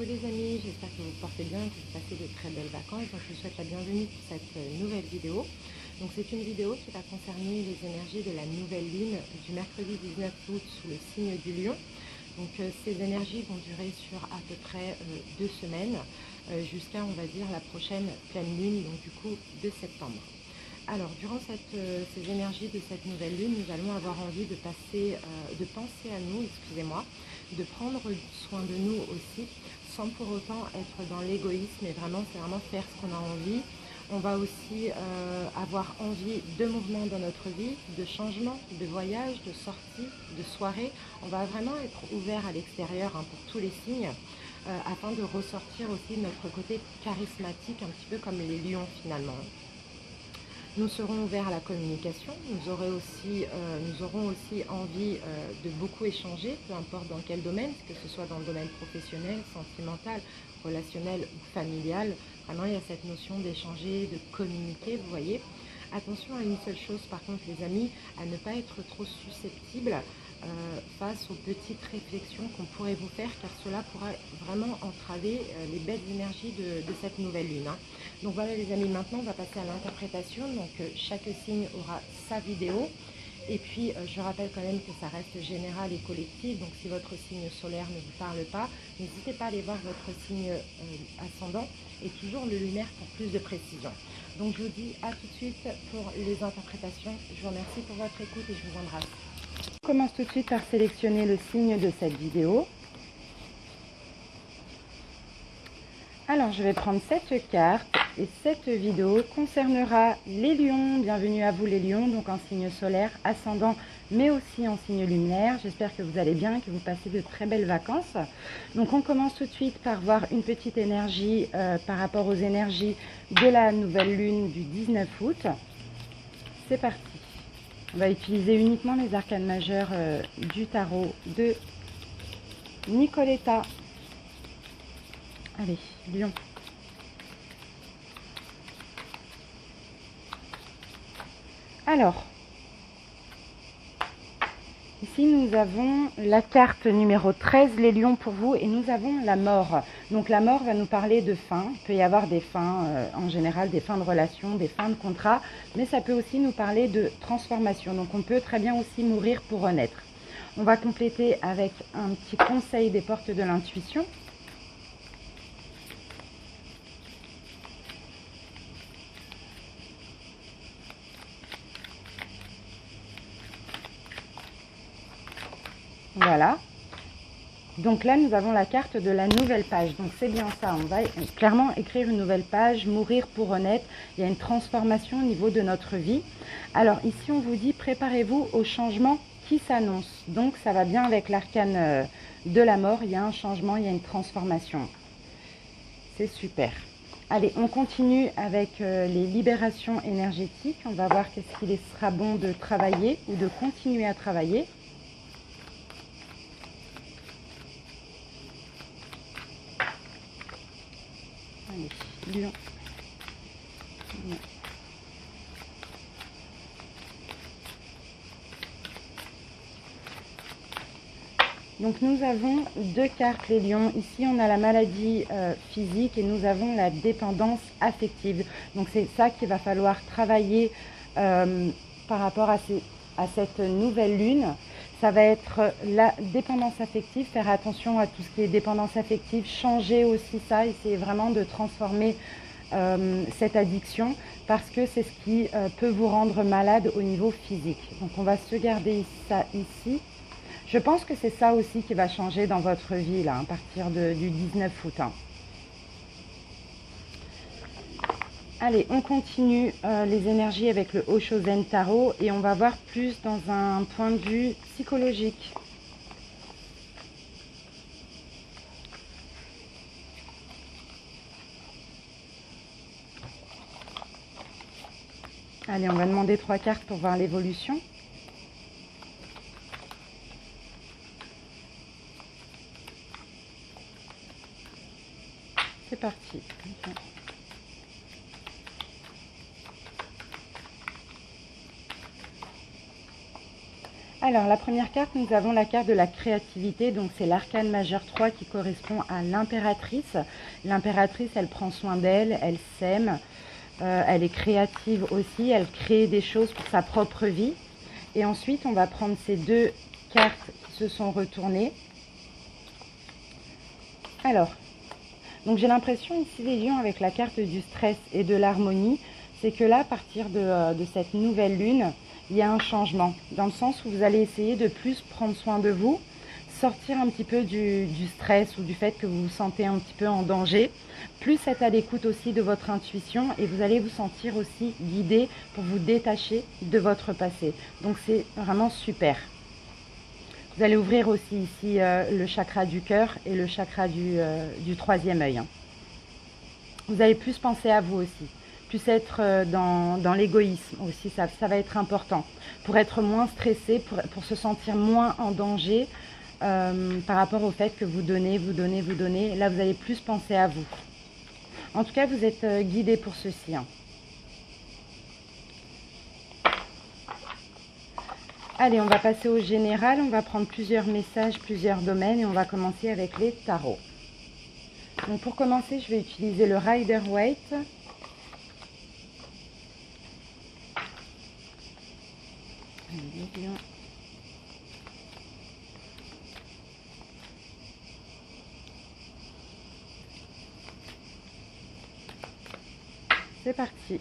Coucou les amis, j'espère que vous vous portez bien, que vous passez de très belles vacances. Donc je vous souhaite la bienvenue pour cette nouvelle vidéo. Donc c'est une vidéo qui va concerner les énergies de la nouvelle lune du mercredi 19 août sous le signe du lion. Donc ces énergies vont durer sur à peu près 2 semaines jusqu'à on va dire la prochaine pleine lune, donc du coup de septembre. Alors, durant ces énergies de cette nouvelle lune, nous allons avoir envie de penser à nous, excusez-moi, de prendre soin de nous aussi, sans pour autant être dans l'égoïsme, et vraiment, c'est vraiment faire ce qu'on a envie. On va aussi avoir envie de mouvement dans notre vie, de changement, de voyage, de sortie, de soirée. On va vraiment être ouvert à l'extérieur pour tous les signes, afin de ressortir aussi de notre côté charismatique, un petit peu comme les lions finalement. Nous serons ouverts à la communication, nous aurons aussi envie de beaucoup échanger, peu importe dans quel domaine, que ce soit dans le domaine professionnel, sentimental, relationnel ou familial. Vraiment, il y a cette notion d'échanger, de communiquer, vous voyez. Attention à une seule chose, par contre, les amis, à ne pas être trop susceptible face aux petites réflexions qu'on pourrait vous faire, car cela pourra vraiment entraver les belles énergies de cette nouvelle lune. Donc voilà les amis, maintenant on va passer à l'interprétation. Donc chaque signe aura sa vidéo. Et puis je rappelle quand même que ça reste général et collectif. Donc si votre signe solaire ne vous parle pas, n'hésitez pas à aller voir votre signe ascendant et toujours le lunaire pour plus de précision. Donc je vous dis à tout de suite pour les interprétations. Je vous remercie pour votre écoute et je vous embrasse. On commence tout de suite par sélectionner le signe de cette vidéo. Alors je vais prendre cette carte et cette vidéo concernera les lions. Bienvenue à vous les lions, donc en signe solaire, ascendant, mais aussi en signe lunaire. J'espère que vous allez bien, que vous passez de très belles vacances. Donc on commence tout de suite par voir une petite énergie par rapport aux énergies de la nouvelle lune du 19 août. C'est parti. On va utiliser uniquement les arcanes majeures du tarot de Nicoletta. Allez, lion. Alors, ici nous avons la carte numéro 13, les lions pour vous, et nous avons la mort. Donc la mort va nous parler de fin. Il peut y avoir des fins, en général des fins de relation, des fins de contrat, mais ça peut aussi nous parler de transformation. Donc on peut très bien aussi mourir pour renaître. On va compléter avec un petit conseil des portes de l'intuition. Voilà. Donc là, nous avons la carte de la nouvelle page. Donc c'est bien ça. On va clairement écrire une nouvelle page, mourir pour renaître. Il y a une transformation au niveau de notre vie. Alors ici, on vous dit préparez-vous au changement qui s'annonce. Donc ça va bien avec l'arcane de la mort. Il y a un changement, il y a une transformation. C'est super. Allez, on continue avec les libérations énergétiques. On va voir qu'est-ce qu'il sera bon de travailler ou de continuer à travailler. Allez, lion. Donc nous avons deux cartes les lions. Ici on a la maladie physique et nous avons la dépendance affective. Donc c'est ça qu'il va falloir travailler par rapport à cette nouvelle lune. Ça va être la dépendance affective, faire attention à tout ce qui est dépendance affective, changer aussi ça, essayer vraiment de transformer cette addiction parce que c'est ce qui peut vous rendre malade au niveau physique. Donc on va se garder ça ici. Je pense que c'est ça aussi qui va changer dans votre vie là, à partir du 19 août. Allez, on continue les énergies avec le Oshozen Tarot et on va voir plus dans un point de vue psychologique. Allez, on va demander 3 cartes pour voir l'évolution. C'est parti. Okay. Alors, la première carte, nous avons la carte de la créativité. Donc, c'est l'arcane majeur 3 qui correspond à l'impératrice. L'impératrice, elle prend soin d'elle, elle s'aime, elle est créative aussi, elle crée des choses pour sa propre vie. Et ensuite, on va prendre ces deux cartes qui se sont retournées. Alors, donc j'ai l'impression ici, les lions, avec la carte du stress et de l'harmonie, c'est que là, à partir de cette nouvelle lune, il y a un changement, dans le sens où vous allez essayer de plus prendre soin de vous, sortir un petit peu du stress ou du fait que vous vous sentez un petit peu en danger, plus être à l'écoute aussi de votre intuition et vous allez vous sentir aussi guidé pour vous détacher de votre passé. Donc c'est vraiment super. Vous allez ouvrir aussi ici le chakra du cœur et le chakra du troisième œil. Vous allez plus penser à vous aussi. Plus être dans l'égoïsme aussi, ça va être important. Pour être moins stressé, pour se sentir moins en danger par rapport au fait que vous donnez. Là, vous allez plus penser à vous. En tout cas, vous êtes guidé pour ceci. Allez, on va passer au général. On va prendre plusieurs messages, plusieurs domaines et on va commencer avec les tarots. Donc, pour commencer, je vais utiliser le Rider-Waite. C'est parti.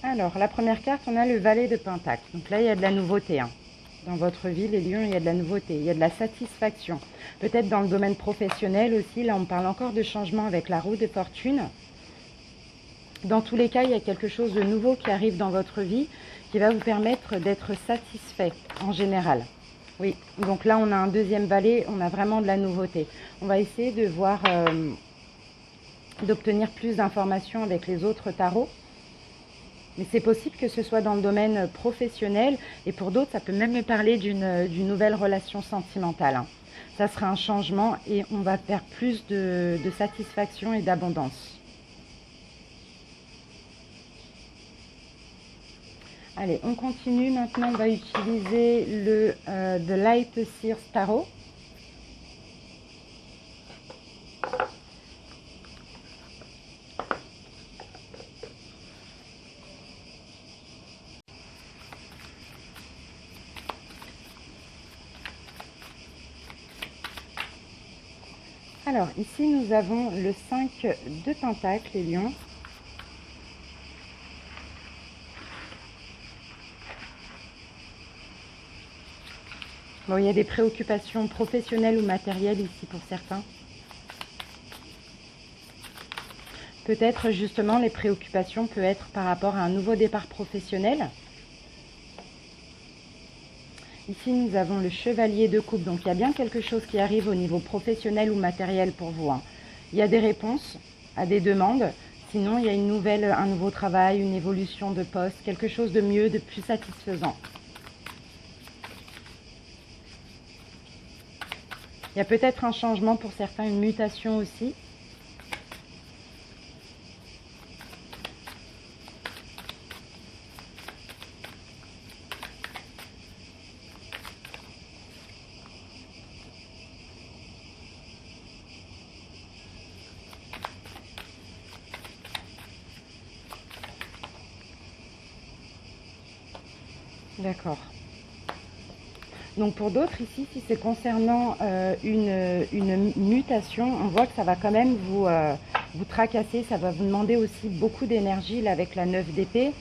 Alors, la première carte, on a le valet de Pentacle. Donc là, il y a de la nouveauté. Dans votre vie, les lions, il y a de la nouveauté. Il y a de la satisfaction. Peut-être dans le domaine professionnel aussi. Là, on parle encore de changement avec la roue de fortune. Dans tous les cas, il y a quelque chose de nouveau qui arrive dans votre vie qui va vous permettre d'être satisfait en général. Oui, donc là, on a un deuxième valet. On a vraiment de la nouveauté. On va essayer de voir, d'obtenir plus d'informations avec les autres tarots. Mais c'est possible que ce soit dans le domaine professionnel et pour d'autres, ça peut même me parler d'une nouvelle relation sentimentale. Ça sera un changement et on va faire plus de satisfaction et d'abondance. Allez, on continue. Maintenant, on va utiliser le The Light Seers Tarot. Alors, ici, nous avons le 5 de Pentacle, les lions. Bon, il y a des préoccupations professionnelles ou matérielles ici pour certains. Peut-être justement les préoccupations peuvent être par rapport à un nouveau départ professionnel. Ici, nous avons le chevalier de coupe. Donc, il y a bien quelque chose qui arrive au niveau professionnel ou matériel pour vous. Il y a des réponses à des demandes. Sinon, il y a un nouveau travail, une évolution de poste, quelque chose de mieux, de plus satisfaisant. Il y a peut-être un changement pour certains, une mutation aussi. D'accord. Donc pour d'autres ici, si c'est concernant une mutation, on voit que ça va quand même vous tracasser, ça va vous demander aussi beaucoup d'énergie là avec la 9 d'épée.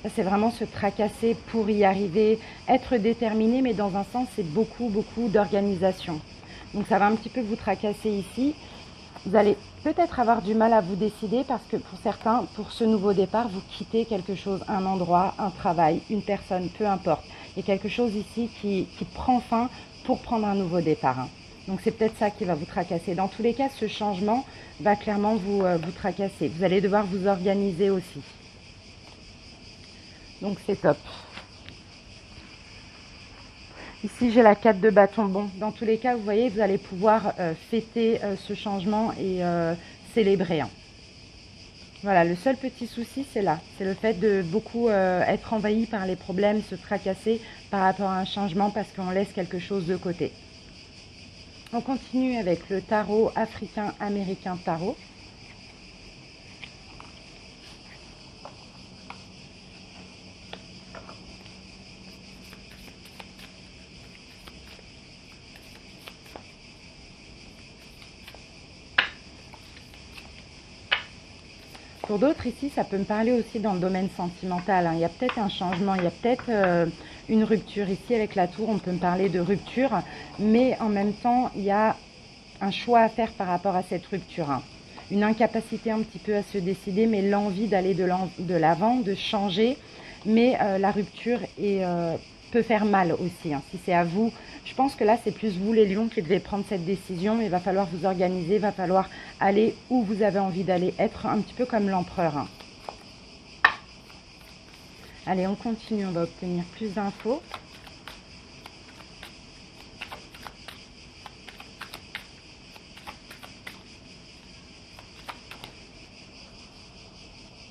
Ça c'est vraiment se tracasser pour y arriver, être déterminé, mais dans un sens c'est beaucoup d'organisation. Donc ça va un petit peu vous tracasser ici. Vous allez peut-être avoir du mal à vous décider parce que pour certains, pour ce nouveau départ, vous quittez quelque chose, un endroit, un travail, une personne, peu importe. Il y a quelque chose ici qui prend fin pour prendre un nouveau départ. Donc c'est peut-être ça qui va vous tracasser. Dans tous les cas, ce changement va clairement vous tracasser. Vous allez devoir vous organiser aussi. Donc c'est top. Ici, j'ai la 4 de bâton. Bon, dans tous les cas, vous voyez, vous allez pouvoir fêter ce changement et célébrer. Voilà, le seul petit souci, c'est là. C'est le fait de beaucoup être envahi par les problèmes, se tracasser par rapport à un changement parce qu'on laisse quelque chose de côté. On continue avec le tarot africain-américain tarot. Pour d'autres ici, ça peut me parler aussi dans le domaine sentimental. Il y a peut-être un changement, il y a peut-être une rupture. Ici, avec la tour, on peut me parler de rupture, mais en même temps, il y a un choix à faire par rapport à cette rupture. Une incapacité un petit peu à se décider, mais l'envie d'aller de l'avant, de changer. Mais la rupture peut faire mal aussi, si c'est à vous. Je pense que là, c'est plus vous les lions qui devez prendre cette décision. Il va falloir vous organiser, il va falloir aller où vous avez envie d'aller, être un petit peu comme l'empereur. Allez, on continue, on va obtenir plus d'infos.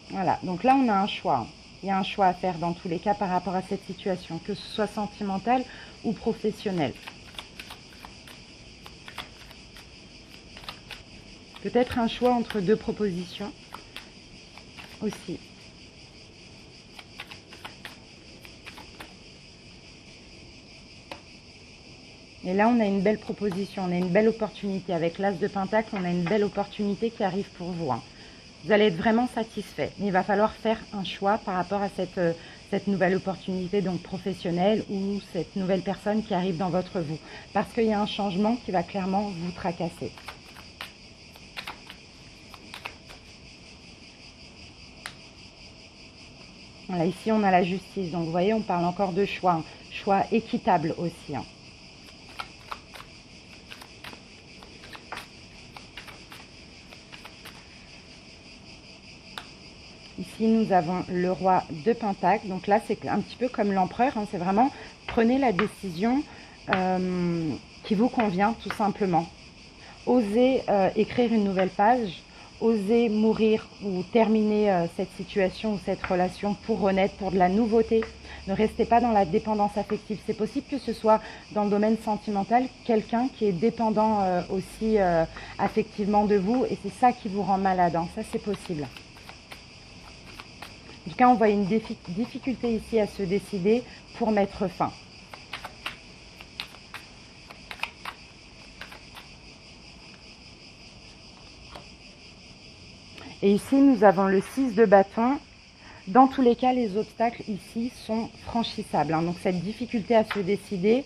Voilà, donc là, on a un choix. Il y a un choix à faire dans tous les cas par rapport à cette situation, que ce soit sentimental ou professionnel. Peut-être un choix entre deux propositions aussi. Et là, on a une belle proposition, on a une belle opportunité. Avec l'As de Pentacle, on a une belle opportunité qui arrive pour vous. Vous allez être vraiment satisfait. Mais il va falloir faire un choix par rapport à cette nouvelle opportunité donc professionnelle ou cette nouvelle personne qui arrive dans votre vie. Parce qu'il y a un changement qui va clairement vous tracasser. Voilà, ici on a la justice. Donc vous voyez, on parle encore de choix. Choix équitable aussi. Ici, nous avons le roi de Pentacle. Donc là, c'est un petit peu comme l'empereur. C'est vraiment, prenez la décision qui vous convient, tout simplement. Osez écrire une nouvelle page. Osez mourir ou terminer cette situation ou cette relation pour renaître, pour de la nouveauté. Ne restez pas dans la dépendance affective. C'est possible que ce soit dans le domaine sentimental, quelqu'un qui est dépendant aussi affectivement de vous. Et c'est ça qui vous rend malade. Ça, c'est possible. En tout cas, on voit une difficulté ici à se décider pour mettre fin. Et ici, nous avons le 6 de bâton. Dans tous les cas, les obstacles ici sont franchissables. Donc, cette difficulté à se décider,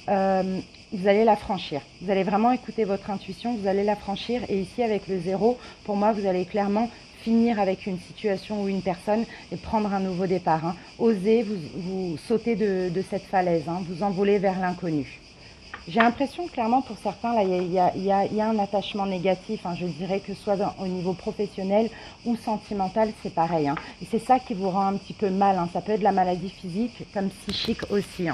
vous allez la franchir. Vous allez vraiment écouter votre intuition, vous allez la franchir. Et ici, avec le 0, pour moi, vous allez clairement finir avec une situation ou une personne et prendre un nouveau départ. Osez vous sauter de cette falaise, vous envoler vers l'inconnu. J'ai l'impression clairement pour certains, là, il y a un attachement négatif, je dirais que ce soit au niveau professionnel ou sentimental, c'est pareil. Et c'est ça qui vous rend un petit peu mal. Ça peut être de la maladie physique comme psychique aussi.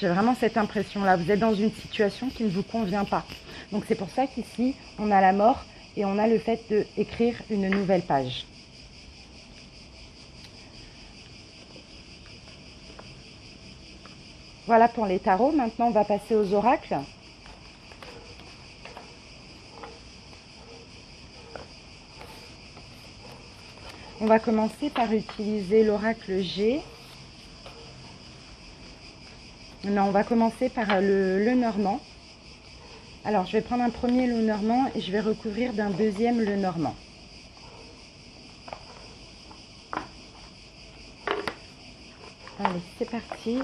J'ai vraiment cette impression-là. Vous êtes dans une situation qui ne vous convient pas. Donc c'est pour ça qu'ici, on a la mort et on a le fait d'écrire une nouvelle page. Voilà pour les tarots. Maintenant, on va passer aux oracles. On va commencer par utiliser l'oracle G. Non, on va commencer par le normand. Alors, je vais prendre un premier le normand et je vais recouvrir d'un deuxième le normand. Allez, c'est parti.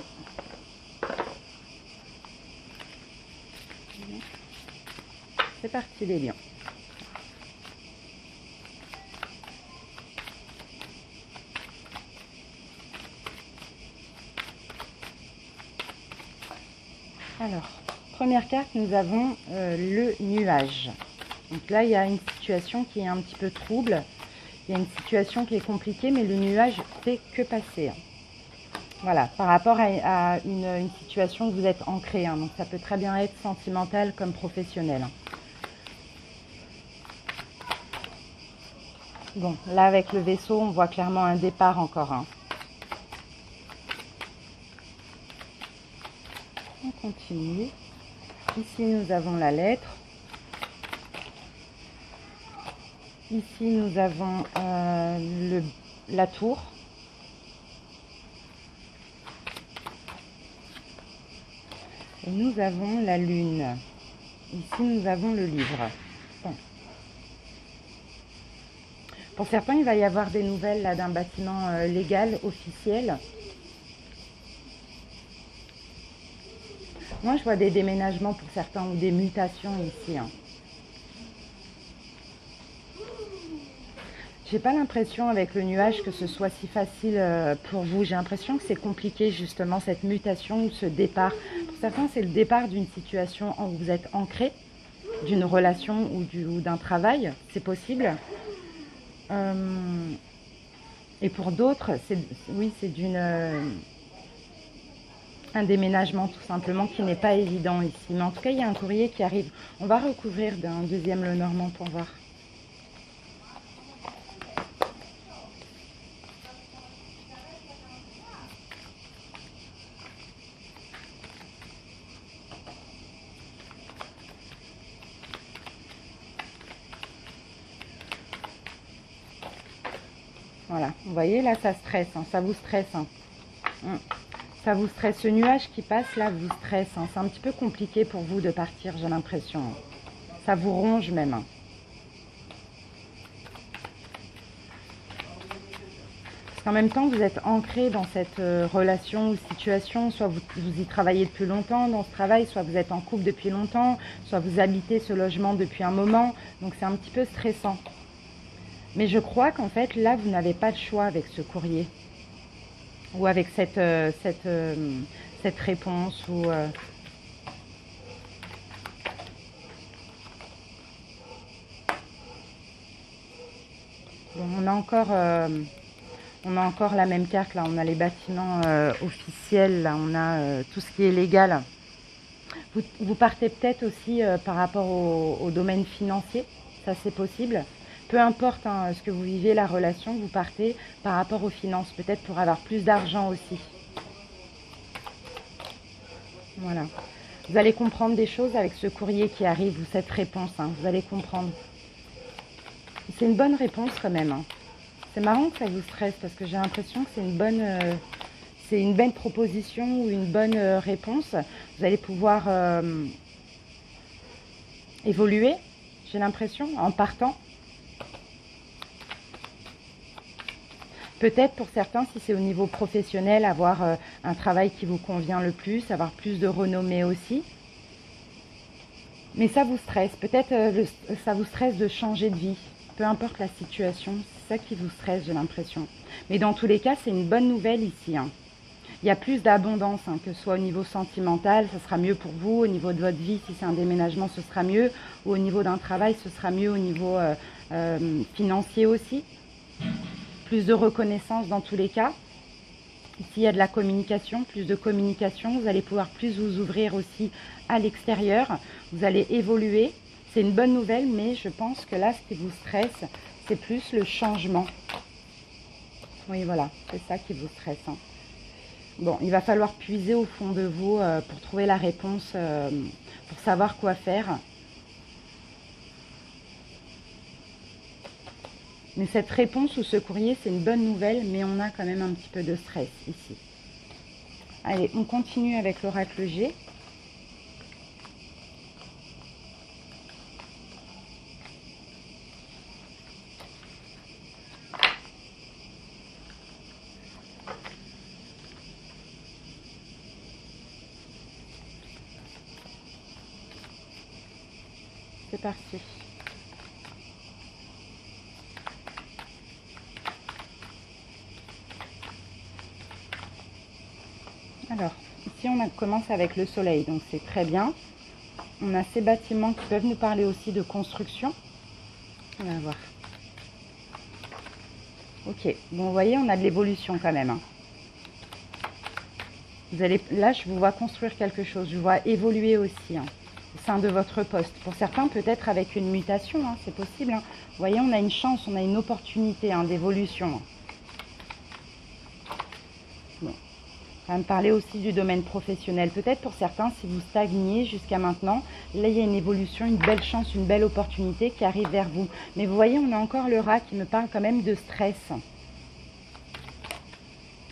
C'est parti les lions. Alors, première carte, nous avons le nuage. Donc là, il y a une situation qui est un petit peu trouble. Il y a une situation qui est compliquée, mais le nuage fait que passer. Voilà, par rapport à une situation que vous êtes ancré. Donc ça peut très bien être sentimental comme professionnel. Bon, là avec le vaisseau, on voit clairement un départ encore. Hein. On continue. Ici, nous avons la lettre. Ici, nous avons la tour. Et nous avons la lune. Ici, nous avons le livre. Bon. Pour certains, il va y avoir des nouvelles là d'un bâtiment légal, officiel. Moi, je vois des déménagements pour certains ou des mutations ici. Hein. J'ai pas l'impression avec le nuage que ce soit si facile pour vous. J'ai l'impression que c'est compliqué justement cette mutation ou ce départ. Pour certains, c'est le départ d'une situation où vous êtes ancré, d'une relation ou d'un travail. C'est possible. Et pour d'autres, c'est un déménagement tout simplement qui n'est pas évident ici. Mais en tout cas, il y a un courrier qui arrive. On va recouvrir d'un deuxième Lenormand pour voir. Voilà, vous voyez là, ça stresse, hein, ça vous stresse. Hein. Ça vous stresse, ce nuage qui passe là vous stresse. Hein. C'est un petit peu compliqué pour vous de partir, j'ai l'impression. Hein. Ça vous ronge même. Hein. Parce qu'en même temps, vous êtes ancré dans cette relation ou situation. Soit vous y travaillez depuis longtemps dans ce travail, soit vous êtes en couple depuis longtemps, soit vous habitez ce logement depuis un moment. Donc c'est un petit peu stressant. Mais je crois qu'en fait, là, vous n'avez pas de choix avec ce courrier. Ou avec cette réponse. Ou, bon, on a encore la même carte. Là, on a les bâtiments officiels. Là, on a tout ce qui est légal. Vous partez peut-être aussi par rapport au domaine financier. Ça, c'est possible. Peu importe hein, ce que vous vivez, la relation, vous partez par rapport aux finances, peut-être pour avoir plus d'argent aussi. Voilà. Vous allez comprendre des choses avec ce courrier qui arrive ou cette réponse. Hein, vous allez comprendre. C'est une bonne réponse quand même. Hein. C'est marrant que ça vous stresse parce que j'ai l'impression que c'est une bonne proposition ou une bonne réponse. Vous allez pouvoir évoluer, j'ai l'impression, en partant. Peut-être pour certains, si c'est au niveau professionnel, avoir un travail qui vous convient le plus, avoir plus de renommée aussi. Mais ça vous stresse. Peut-être ça vous stresse de changer de vie. Peu importe la situation, c'est ça qui vous stresse, j'ai l'impression. Mais dans tous les cas, c'est une bonne nouvelle ici. Hein. Il y a plus d'abondance, hein, que ce soit au niveau sentimental, ce sera mieux pour vous. Au niveau de votre vie, si c'est un déménagement, ce sera mieux. Ou au niveau d'un travail, ce sera mieux au niveau financier aussi. Plus de reconnaissance dans tous les cas. Ici, il y a de la communication, plus de communication. Vous allez pouvoir plus vous ouvrir aussi à l'extérieur. Vous allez évoluer. C'est une bonne nouvelle, mais je pense que là, ce qui vous stresse, c'est plus le changement. Oui, voilà, c'est ça qui vous stresse. Hein. Bon, il va falloir puiser au fond de vous pour trouver la réponse, pour savoir quoi faire. Mais cette réponse ou ce courrier, c'est une bonne nouvelle, mais on a quand même un petit peu de stress ici. Allez, on continue avec l'oracle G. C'est parti. Alors, ici on commence avec le soleil, donc c'est très bien. On a ces bâtiments qui peuvent nous parler aussi de construction. On va voir. Ok, bon vous voyez, on a de l'évolution quand même. Hein. Vous allez, là, je vous vois construire quelque chose, je vous vois évoluer aussi. Hein. au sein de votre poste. Pour certains, peut-être avec une mutation, hein, c'est possible. Hein. Vous voyez, on a une chance, on a une opportunité hein, d'évolution. Bon. On va me parler aussi du domaine professionnel. Peut-être pour certains, si vous stagniez jusqu'à maintenant, là, il y a une évolution, une belle chance, une belle opportunité qui arrive vers vous. Mais vous voyez, on a encore le rat qui me parle quand même de stress.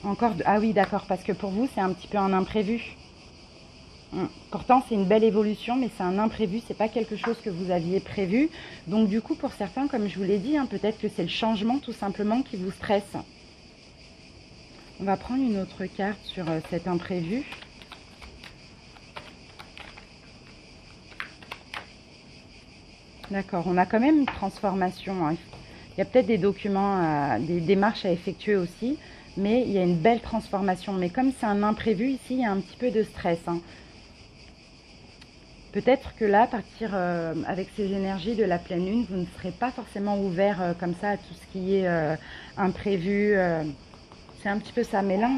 Encore de... Ah oui, d'accord, parce que pour vous, c'est un petit peu un imprévu. Pourtant, c'est une belle évolution, mais c'est un imprévu, c'est pas quelque chose que vous aviez prévu. Donc du coup, pour certains, comme je vous l'ai dit, hein, peut-être que c'est le changement tout simplement qui vous stresse. On va prendre une autre carte sur cet imprévu. D'accord, on a quand même une transformation. Hein. Il y a peut-être des documents, des démarches à effectuer aussi, mais il y a une belle transformation. Mais comme c'est un imprévu, ici, il y a un petit peu de stress. Hein. Peut-être que là, partir avec ces énergies de la pleine lune, vous ne serez pas forcément ouvert comme ça à tout ce qui est imprévu. C'est un petit peu ça. Mais là,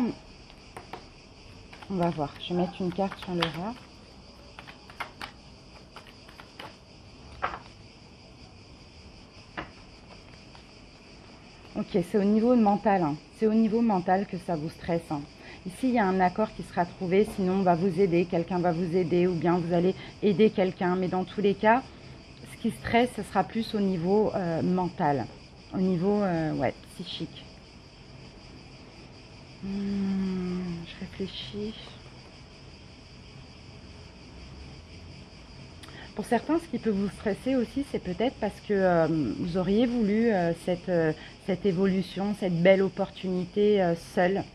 on va voir. Je vais mettre une carte sur le rat. Ok, c'est au niveau mental. Hein. C'est au niveau mental que ça vous stresse. Hein. Ici, il y a un accord qui sera trouvé, sinon on va vous aider, quelqu'un va vous aider ou bien vous allez aider quelqu'un. Mais dans tous les cas, ce qui stresse, ce sera plus au niveau mental, au niveau ouais, psychique. Je réfléchis. Pour certains, ce qui peut vous stresser aussi, c'est peut-être parce que vous auriez voulu cette évolution, cette belle opportunité seule,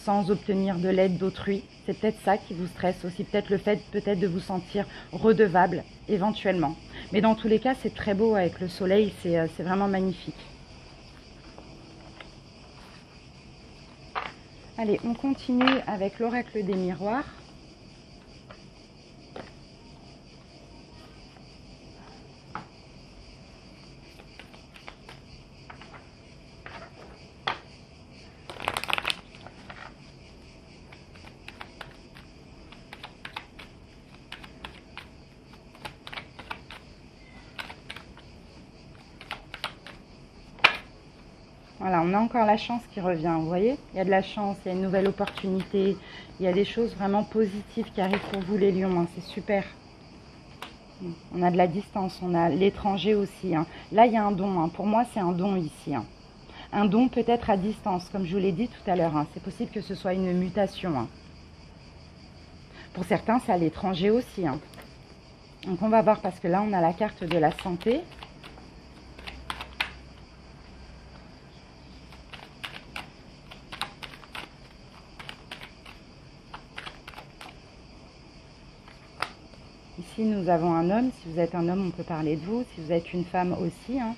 sans obtenir de l'aide d'autrui. C'est peut-être ça qui vous stresse aussi, peut-être le fait peut-être de vous sentir redevable, éventuellement. Mais dans tous les cas, c'est très beau avec le soleil, c'est vraiment magnifique. Allez, on continue avec l'oracle des miroirs. Voilà, on a encore la chance qui revient, vous voyez. Il y a de la chance, il y a une nouvelle opportunité, il y a des choses vraiment positives qui arrivent pour vous les lions, hein, c'est super. On a de la distance, on a l'étranger aussi. Hein. Là, il y a un don, hein. Pour moi, c'est un don ici. Hein. Un don peut-être à distance, comme je vous l'ai dit tout à l'heure. Hein. C'est possible que ce soit une mutation. Hein. Pour certains, c'est à l'étranger aussi. Hein. Donc, on va voir, parce que là, on a la carte de la santé. Ici, nous avons un homme. Si vous êtes un homme, on peut parler de vous. Si vous êtes une femme aussi, hein,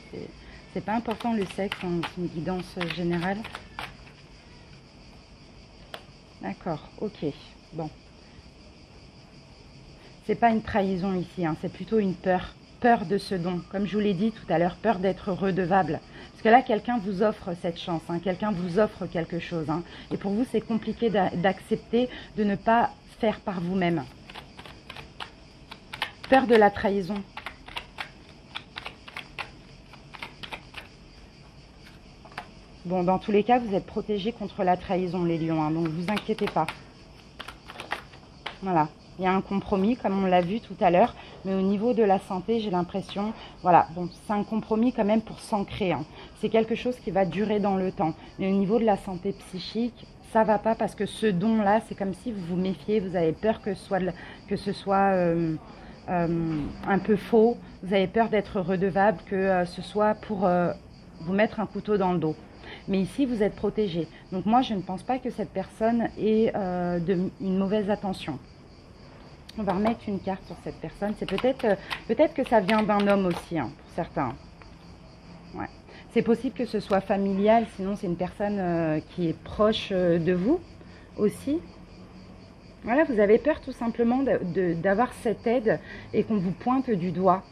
c'est pas important le sexe, hein, c'est une guidance générale. D'accord, ok, bon. C'est pas une trahison ici, hein, c'est plutôt une peur. Peur de ce don. Comme je vous l'ai dit tout à l'heure, peur d'être redevable. Parce que là, quelqu'un vous offre cette chance, hein, quelqu'un vous offre quelque chose. Hein, et pour vous, c'est compliqué d'accepter de ne pas faire par vous-même. Peur de la trahison. Bon, dans tous les cas, vous êtes protégés contre la trahison, les lions, hein, donc ne vous inquiétez pas. Voilà, il y a un compromis, comme on l'a vu tout à l'heure, mais au niveau de la santé, j'ai l'impression, voilà, bon, c'est un compromis quand même pour s'ancrer. Hein. C'est quelque chose qui va durer dans le temps. Mais au niveau de la santé psychique, ça va pas, parce que ce don-là, c'est comme si vous vous méfiez, vous avez peur que ce soit un peu faux, vous avez peur d'être redevable, que ce soit pour vous mettre un couteau dans le dos. Mais ici, vous êtes protégé. Donc moi, je ne pense pas que cette personne ait une mauvaise attention. On va remettre une carte sur cette personne. C'est peut-être que ça vient d'un homme aussi, hein, pour certains. Ouais. C'est possible que ce soit familial, sinon c'est une personne qui est proche de vous aussi. Voilà, vous avez peur tout simplement d'avoir cette aide et qu'on vous pointe du doigt.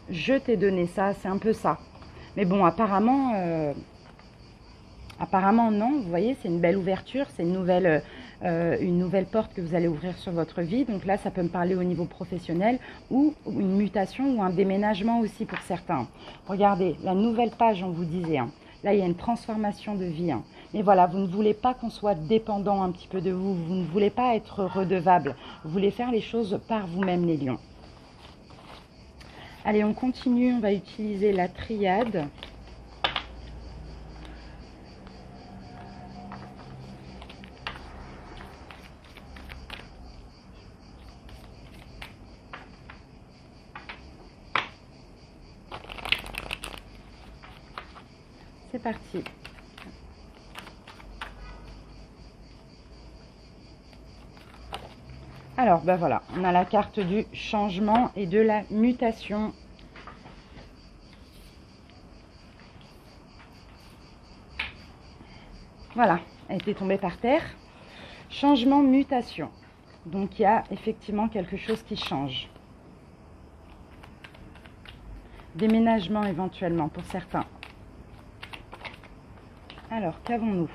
Je t'ai donné ça, c'est un peu ça. Mais bon, apparemment non, vous voyez, c'est une belle ouverture, c'est une nouvelle une nouvelle porte que vous allez ouvrir sur votre vie. Donc là, ça peut me parler au niveau professionnel ou une mutation ou un déménagement aussi pour certains. Regardez, la nouvelle page, on vous disait, hein. Là, il y a une transformation de vie. Hein. Mais voilà, vous ne voulez pas qu'on soit dépendant un petit peu de vous. Vous ne voulez pas être redevable. Vous voulez faire les choses par vous-même, les lions. Allez, on continue. On va utiliser la triade. C'est parti. Alors, ben voilà, on a la carte du changement et de la mutation. Voilà, elle était tombée par terre. Changement, mutation. Donc, il y a effectivement quelque chose qui change. Déménagement éventuellement pour certains. Alors, qu'avons-nous ?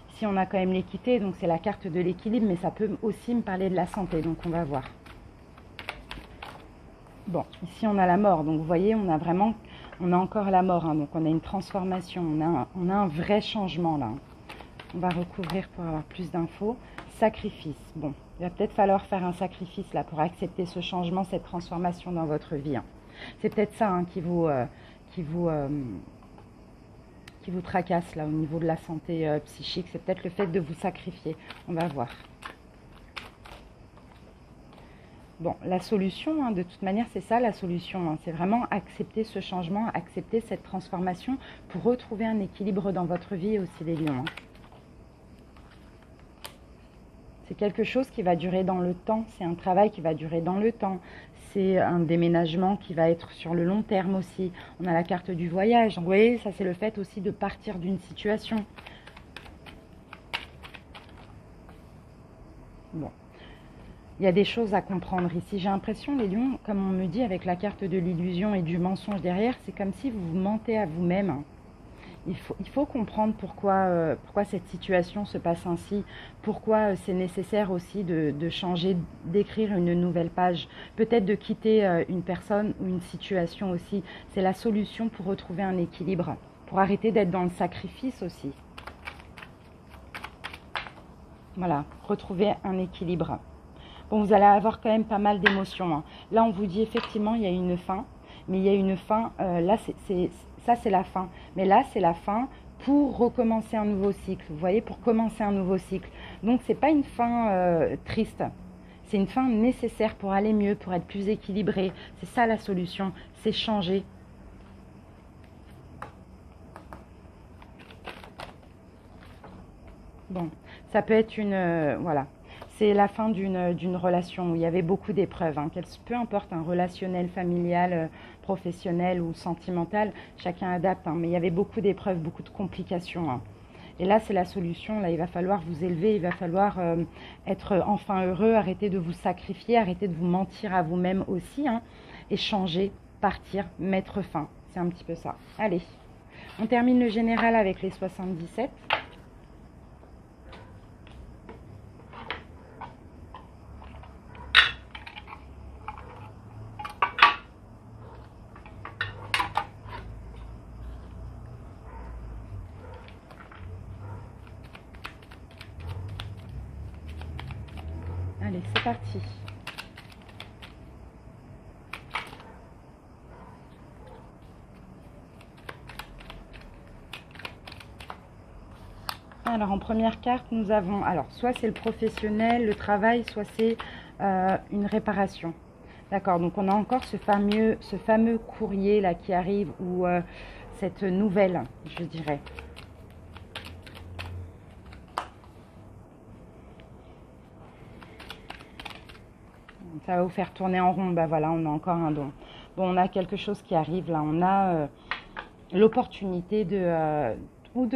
Ici, on a quand même l'équité, donc c'est la carte de l'équilibre, mais ça peut aussi me parler de la santé, donc on va voir. Bon, ici, on a la mort, donc vous voyez, on a encore la mort, hein, donc on a une transformation, on a un vrai changement là. On va recouvrir pour avoir plus d'infos. Sacrifice, bon, il va peut-être falloir faire un sacrifice là pour accepter ce changement, cette transformation dans votre vie. Hein. C'est peut-être ça hein, qui vous tracasse là au niveau de la santé psychique. C'est peut-être le fait de vous sacrifier. On va voir. Bon, la solution, hein, de toute manière, c'est ça la solution. Hein, c'est vraiment accepter ce changement, accepter cette transformation pour retrouver un équilibre dans votre vie aussi, les lions. Hein. C'est quelque chose qui va durer dans le temps. C'est un travail qui va durer dans le temps. C'est un déménagement qui va être sur le long terme aussi. On a la carte du voyage. Donc, vous voyez, ça c'est le fait aussi de partir d'une situation. Bon. Il y a des choses à comprendre ici. J'ai l'impression, les lions, comme on me dit avec la carte de l'illusion et du mensonge derrière, c'est comme si vous vous mentez à vous-même. Il faut comprendre pourquoi cette situation se passe ainsi, pourquoi c'est nécessaire aussi de changer, d'écrire une nouvelle page, peut-être de quitter une personne ou une situation aussi. C'est la solution pour retrouver un équilibre, pour arrêter d'être dans le sacrifice aussi. Voilà, retrouver un équilibre. Bon, vous allez avoir quand même pas mal d'émotions. Hein. Là, on vous dit effectivement, il y a une fin, mais il y a une fin, là, ça c'est la fin. Mais là, c'est la fin pour recommencer un nouveau cycle. Vous voyez, pour commencer un nouveau cycle. Donc, ce n'est pas une fin triste. C'est une fin nécessaire pour aller mieux, pour être plus équilibré. C'est ça la solution, c'est changer. Bon, ça peut être voilà. C'est la fin d'une relation où il y avait beaucoup d'épreuves. Hein, peu importe, un relationnel, familial, professionnel ou sentimental, chacun adapte. Hein, mais il y avait beaucoup d'épreuves, beaucoup de complications. Hein. Et là, c'est la solution. Là, il va falloir vous élever, il va falloir être enfin heureux, arrêter de vous sacrifier, arrêter de vous mentir à vous-même aussi. Hein, et changer, partir, mettre fin. C'est un petit peu ça. Allez, on termine le général avec les 77. Allez, c'est parti. Alors, en première carte, nous avons, alors, soit c'est le professionnel, le travail, soit c'est une réparation. D'accord, donc on a encore ce fameux courrier là qui arrive, ou cette nouvelle, je dirais. Ça va vous faire tourner en rond. Ben voilà, on a encore un don. Bon, on a quelque chose qui arrive là. On a l'opportunité de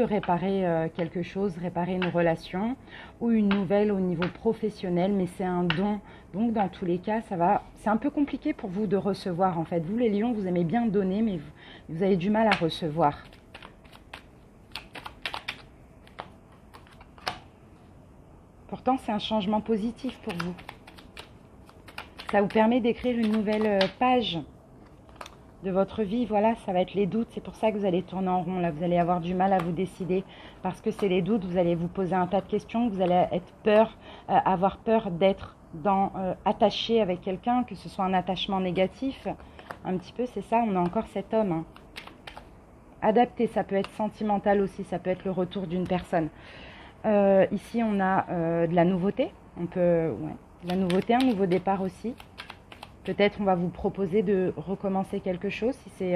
réparer quelque chose, réparer une relation ou une nouvelle au niveau professionnel, mais c'est un don. Donc, dans tous les cas, c'est un peu compliqué pour vous de recevoir, en fait. Vous, les lions, vous aimez bien donner, mais vous avez du mal à recevoir. Pourtant, c'est un changement positif pour vous. Ça vous permet d'écrire une nouvelle page de votre vie. Voilà, ça va être les doutes. C'est pour ça que vous allez tourner en rond. Là, vous allez avoir du mal à vous décider. Parce que c'est les doutes. Vous allez vous poser un tas de questions. Vous allez avoir peur d'être attaché avec quelqu'un, que ce soit un attachement négatif. Un petit peu, c'est ça. On a encore cet homme. Hein. Adapté, ça peut être sentimental aussi. Ça peut être le retour d'une personne. Ici, on a de la nouveauté. On peut... Ouais. La nouveauté, un nouveau départ aussi. Peut-être on va vous proposer de recommencer quelque chose. Si c'est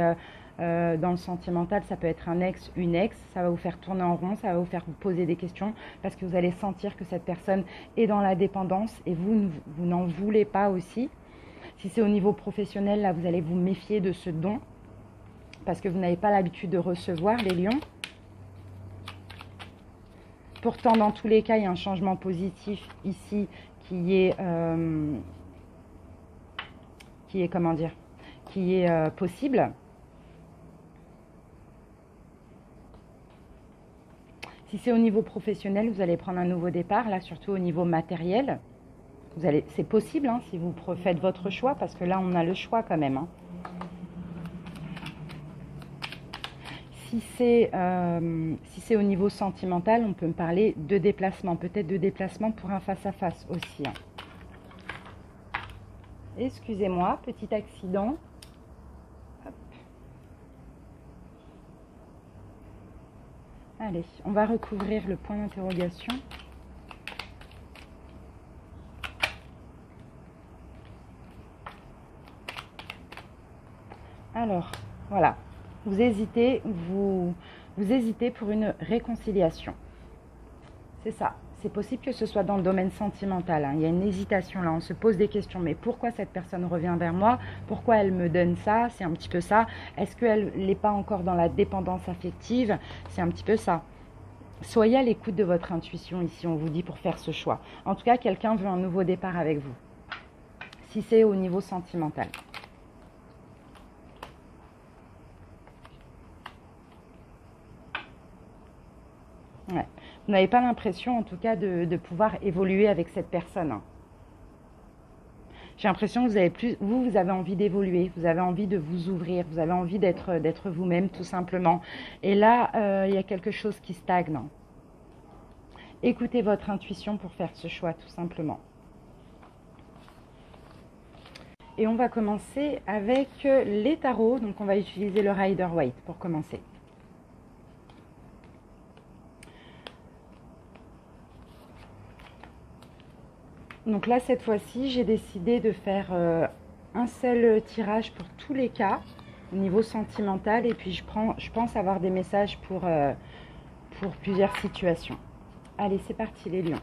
dans le sentimental, ça peut être un ex, une ex. Ça va vous faire tourner en rond, ça va vous faire vous poser des questions parce que vous allez sentir que cette personne est dans la dépendance et vous n'en voulez pas aussi. Si c'est au niveau professionnel, là, vous allez vous méfier de ce don parce que vous n'avez pas l'habitude de recevoir les lions. Pourtant, dans tous les cas, il y a un changement positif ici qui est comment dire, qui est possible. Si c'est au niveau professionnel, vous allez prendre un nouveau départ, là surtout au niveau matériel. C'est possible hein, si vous faites votre choix, parce que là on a le choix quand même. Hein. Si c'est au niveau sentimental, on peut me parler de déplacement, peut-être de déplacement pour un face-à-face aussi. Hein. Excusez-moi, petit accident. Hop. Allez, on va recouvrir le point d'interrogation. Alors, voilà. Vous hésitez pour une réconciliation. C'est ça. C'est possible que ce soit dans le domaine sentimental. Hein. Il y a une hésitation là. On se pose des questions. Mais pourquoi cette personne revient vers moi? Pourquoi elle me donne ça? C'est un petit peu ça. Est-ce qu'elle n'est pas encore dans la dépendance affective? C'est un petit peu ça. Soyez à l'écoute de votre intuition ici, on vous dit, pour faire ce choix. En tout cas, quelqu'un veut un nouveau départ avec vous. Si c'est au niveau sentimental. Ouais. Vous n'avez pas l'impression, en tout cas, de pouvoir évoluer avec cette personne. Hein. J'ai l'impression que vous avez envie d'évoluer, vous avez envie de vous ouvrir, vous avez envie d'être vous-même, tout simplement. Et là, il y a quelque chose qui stagne. Hein. Écoutez votre intuition pour faire ce choix, tout simplement. Et on va commencer avec les tarots. Donc, on va utiliser le Rider-Waite pour commencer. Donc là, cette fois-ci, j'ai décidé de faire un seul tirage pour tous les cas, au niveau sentimental. Et puis, je pense avoir des messages pour plusieurs situations. Allez, c'est parti, les lions.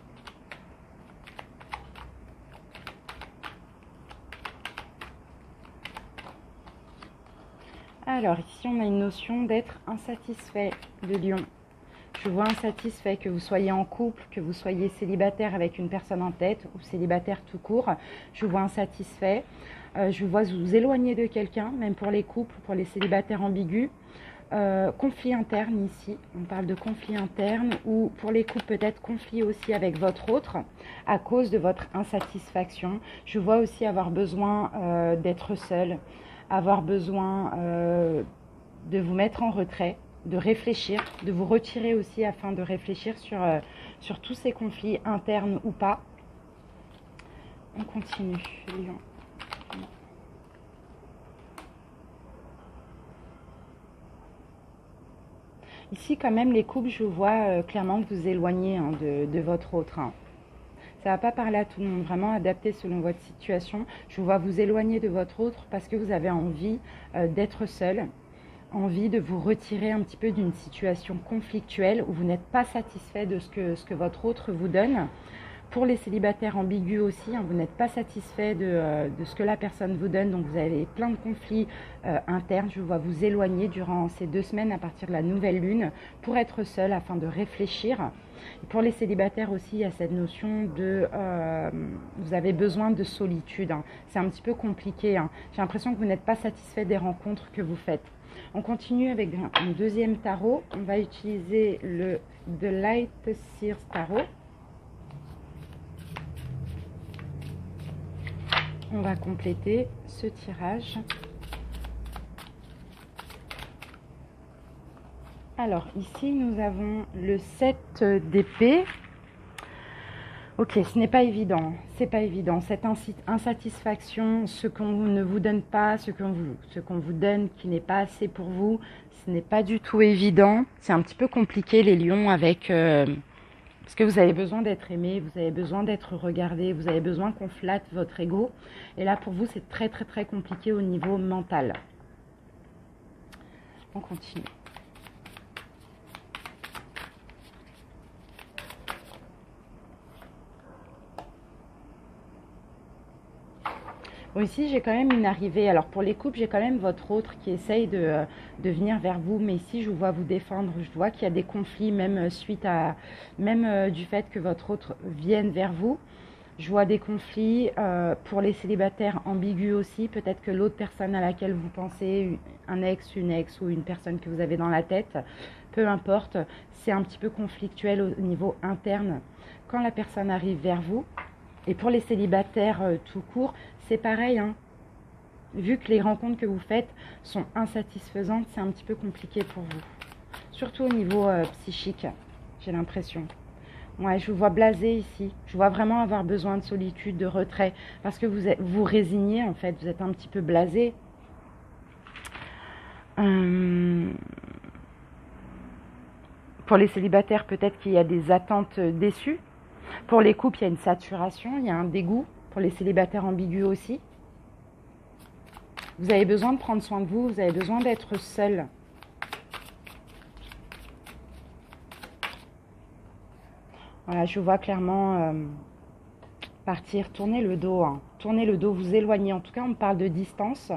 Alors, ici, on a une notion d'être insatisfait, le lion. Je vois insatisfait, que vous soyez en couple, que vous soyez célibataire avec une personne en tête ou célibataire tout court. Je vous vois insatisfait. Je vous vois vous éloigner de quelqu'un, même pour les couples, pour les célibataires ambigus. Conflit interne ici, on parle de conflit interne ou pour les couples peut-être conflit aussi avec votre autre à cause de votre insatisfaction. Je vois aussi avoir besoin d'être seul, avoir besoin de vous mettre en retrait, de réfléchir, de vous retirer aussi afin de réfléchir sur tous ces conflits internes ou pas. On continue, Lion. Ici, quand même, les couples, je vois clairement que vous éloignez hein, de votre autre. Hein. Ça ne va pas parler à tout le monde, vraiment adapté selon votre situation. Je vous vois vous éloigner de votre autre parce que vous avez envie d'être seul. Envie de vous retirer un petit peu d'une situation conflictuelle où vous n'êtes pas satisfait de ce que votre autre vous donne. Pour les célibataires ambigus aussi, hein, vous n'êtes pas satisfait de ce que la personne vous donne, donc vous avez plein de conflits internes. Je vois vous éloigner durant ces 2 semaines à partir de la nouvelle lune pour être seul afin de réfléchir. Et pour les célibataires aussi, il y a cette notion de vous avez besoin de solitude. Hein. C'est un petit peu compliqué. Hein. J'ai l'impression que vous n'êtes pas satisfait des rencontres que vous faites. On continue avec un deuxième tarot. On va utiliser le The Light Seers Tarot. on va compléter ce tirage. Alors, ici, nous avons le 7 d'épée. Ok, ce n'est pas évident, c'est pas évident. Cette insatisfaction, ce qu'on ne vous donne pas, ce qu'on vous donne qui n'est pas assez pour vous, ce n'est pas du tout évident. C'est un petit peu compliqué les lions avec... parce que vous avez besoin d'être aimé, vous avez besoin d'être regardé, vous avez besoin qu'on flatte votre ego. Et là, pour vous, c'est très très très compliqué au niveau mental. On continue. Bon, ici, j'ai quand même une arrivée. Alors, pour les couples, j'ai quand même votre autre qui essaye de venir vers vous. Mais ici, je vous vois vous défendre. Je vois qu'il y a des conflits, même suite à... Même du fait que votre autre vienne vers vous. Je vois des conflits pour les célibataires ambigus aussi. Peut-être que l'autre personne à laquelle vous pensez, un ex, une ex ou une personne que vous avez dans la tête, peu importe, c'est un petit peu conflictuel au niveau interne. Quand la personne arrive vers vous, et pour les célibataires tout court, c'est pareil, hein. Vu que les rencontres que vous faites sont insatisfaisantes, c'est un petit peu compliqué pour vous. Surtout au niveau psychique, j'ai l'impression. Ouais, je vous vois blasé ici. Je vois vraiment avoir besoin de solitude, de retrait. Parce que vous résignez, en fait. Vous êtes un petit peu blasé. Pour les célibataires, peut-être qu'il y a des attentes déçues. Pour les couples, il y a une saturation, il y a un dégoût. Pour les célibataires ambigus aussi. Vous avez besoin de prendre soin de vous, vous avez besoin d'être seul. Voilà, je vois clairement partir, tourner le dos. Hein. Tourner le dos, vous éloigner. En tout cas, on me parle de distance.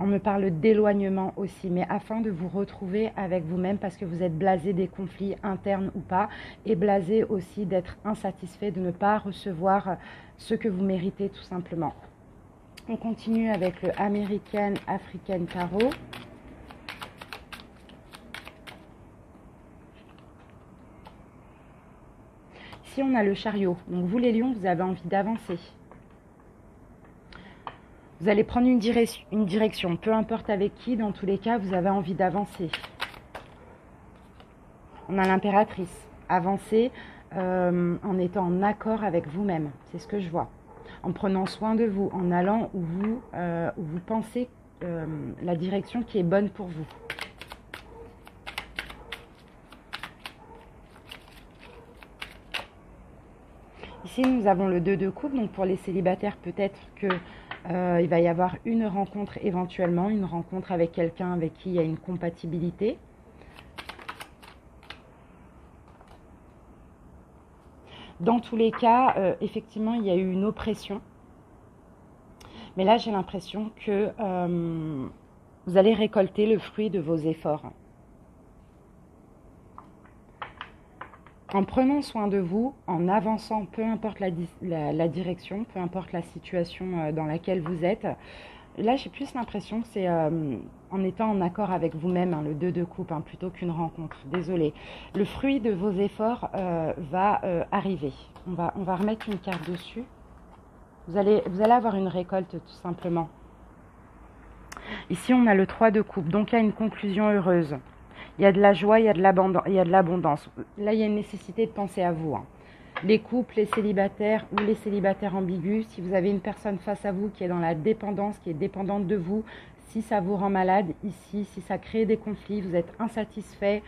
On me parle d'éloignement aussi, mais afin de vous retrouver avec vous-même parce que vous êtes blasé des conflits internes ou pas, et blasé aussi d'être insatisfait, de ne pas recevoir ce que vous méritez tout simplement. On continue avec le American African Tarot. Ici, on a le chariot. Donc vous les lions, vous avez envie d'avancer. Vous allez prendre une direction, peu importe avec qui, dans tous les cas, vous avez envie d'avancer. On a l'impératrice. Avancer en étant en accord avec vous-même, c'est ce que je vois. En prenant soin de vous, en allant où vous pensez la direction qui est bonne pour vous. Ici, nous avons le 2 de coupe, donc pour les célibataires, peut-être que il va y avoir une rencontre éventuellement, une rencontre avec quelqu'un avec qui il y a une compatibilité. Dans tous les cas, effectivement, il y a eu une oppression. Mais là, j'ai l'impression que vous allez récolter le fruit de vos efforts. En prenant soin de vous, en avançant, peu importe la direction, peu importe la situation dans laquelle vous êtes, là j'ai plus l'impression que c'est en étant en accord avec vous-même, hein, le 2 de coupe, hein, plutôt qu'une rencontre. Désolée. Le fruit de vos efforts va arriver. On va remettre une carte dessus. Vous allez avoir une récolte tout simplement. Ici on a le 3 de coupe, donc il y a une conclusion heureuse. Il y a de la joie, il y a de l'abondance. Là, il y a une nécessité de penser à vous. Hein. Les couples, les célibataires ou les célibataires ambigus, si vous avez une personne face à vous qui est dans la dépendance, qui est dépendante de vous, si ça vous rend malade ici, si ça crée des conflits, vous êtes insatisfait,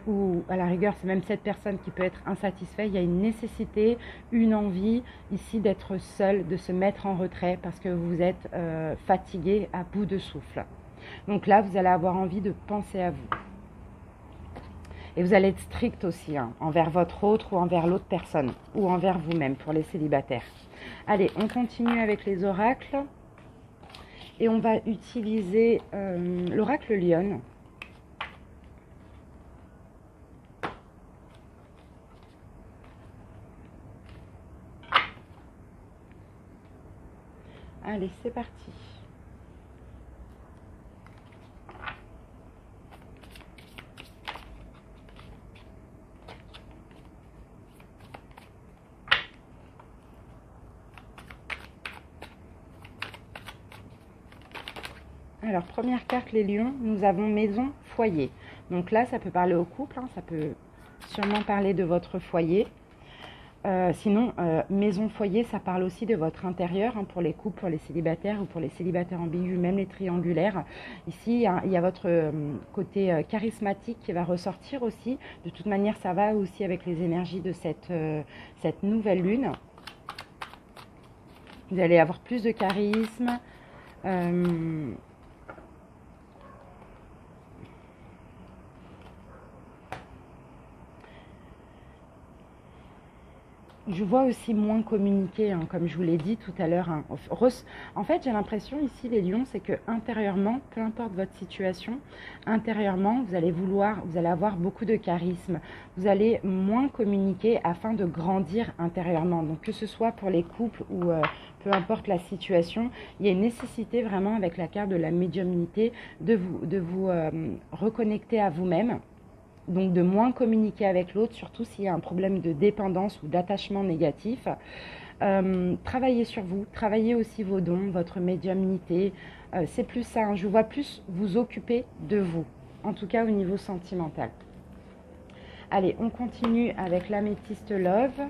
ou à la rigueur, c'est même cette personne qui peut être insatisfaite, il y a une nécessité, une envie ici d'être seul, de se mettre en retrait parce que vous êtes fatigué, à bout de souffle. Donc là, vous allez avoir envie de penser à vous. Et vous allez être strict aussi, hein, envers votre autre ou envers l'autre personne, ou envers vous-même pour les célibataires. Allez, on continue avec les oracles. Et on va utiliser l'oracle Lionne. Allez, c'est parti. Alors, première carte, les lions, nous avons maison, foyer. Donc là, ça peut parler au couple, hein, ça peut sûrement parler de votre foyer. Sinon, maison, foyer, ça parle aussi de votre intérieur, hein, pour les couples, pour les célibataires ou pour les célibataires ambigus, même les triangulaires. Ici, il y a votre côté charismatique qui va ressortir aussi. De toute manière, ça va aussi avec les énergies de cette nouvelle lune. Vous allez avoir plus de charisme. Je vois aussi moins communiquer, hein, comme je vous l'ai dit tout à l'heure. Hein. En fait, j'ai l'impression ici, les lions, c'est que intérieurement, peu importe votre situation, intérieurement, vous allez avoir beaucoup de charisme. Vous allez moins communiquer afin de grandir intérieurement. Donc, que ce soit pour les couples ou peu importe la situation, il y a une nécessité vraiment avec la carte de la médiumnité de vous reconnecter à vous-même. Donc de moins communiquer avec l'autre, surtout s'il y a un problème de dépendance ou d'attachement négatif. Travaillez sur vous, travaillez aussi vos dons, votre médiumnité. C'est plus ça, hein. Je vois plus vous occuper de vous, en tout cas au niveau sentimental. Allez, on continue avec l'améthyste Love.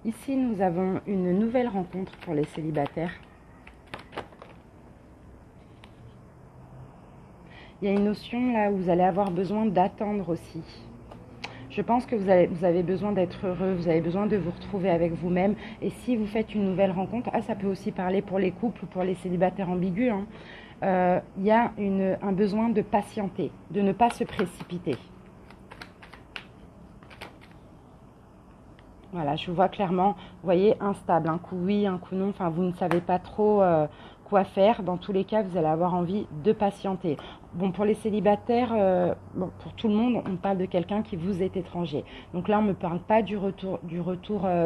Ici, nous avons une nouvelle rencontre pour les célibataires. Il y a une notion là où vous allez avoir besoin d'attendre aussi. Je pense que vous avez besoin d'être heureux, vous avez besoin de vous retrouver avec vous-même. Et si vous faites une nouvelle rencontre, ça peut aussi parler pour les couples ou pour les célibataires ambigus, hein. Il y a un besoin de patienter, de ne pas se précipiter. Voilà, je vois clairement, vous voyez, instable, un coup oui, un coup non, enfin vous ne savez pas trop quoi faire. Dans tous les cas, vous allez avoir envie de patienter. Bon, pour les célibataires, bon, pour tout le monde, on parle de quelqu'un qui vous est étranger. Donc là, on ne me parle pas du retour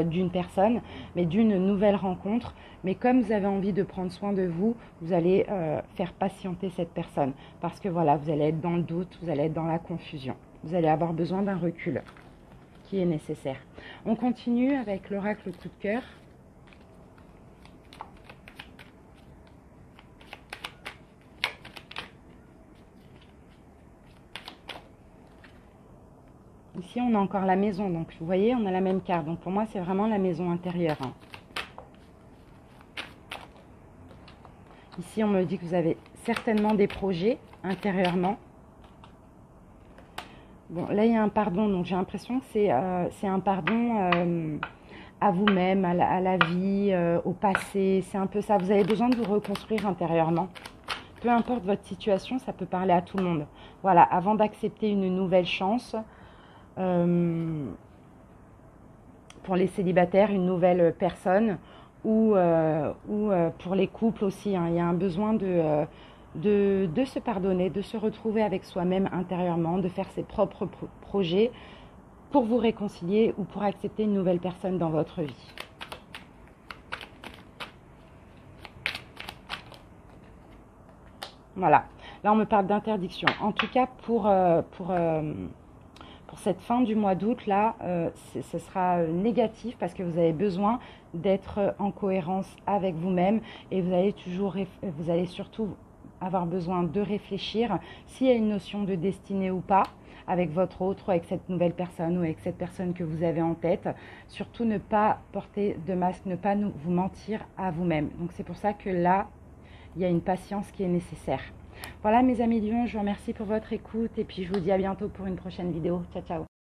d'une personne, mais d'une nouvelle rencontre. Mais comme vous avez envie de prendre soin de vous, vous allez faire patienter cette personne. Parce que voilà, vous allez être dans le doute, vous allez être dans la confusion. Vous allez avoir besoin d'un recul qui est nécessaire. On continue avec l'oracle coup de cœur. Ici, on a encore la maison. Donc, vous voyez, on a la même carte. Donc, pour moi, c'est vraiment la maison intérieure, hein. Ici, on me dit que vous avez certainement des projets intérieurement. Bon, là, il y a un pardon, donc j'ai l'impression que c'est un pardon à vous-même, à la vie, au passé. C'est un peu ça. Vous avez besoin de vous reconstruire intérieurement. Peu importe votre situation, ça peut parler à tout le monde. Voilà, avant d'accepter une nouvelle chance, pour les célibataires, une nouvelle personne, ou pour les couples aussi, hein. Il y a un besoin de se pardonner, de se retrouver avec soi-même intérieurement, de faire ses propres projets pour vous réconcilier ou pour accepter une nouvelle personne dans votre vie. Voilà, là on me parle d'interdiction. En tout cas, pour cette fin du mois d'août, là, ce sera négatif parce que vous avez besoin d'être en cohérence avec vous-même et vous allez surtout avoir besoin de réfléchir s'il y a une notion de destinée ou pas avec votre autre, ou avec cette nouvelle personne ou avec cette personne que vous avez en tête. Surtout ne pas porter de masque, ne pas vous mentir à vous-même. Donc c'est pour ça que là, il y a une patience qui est nécessaire. Voilà mes amis lions, je vous remercie pour votre écoute et puis je vous dis à bientôt pour une prochaine vidéo. Ciao, ciao.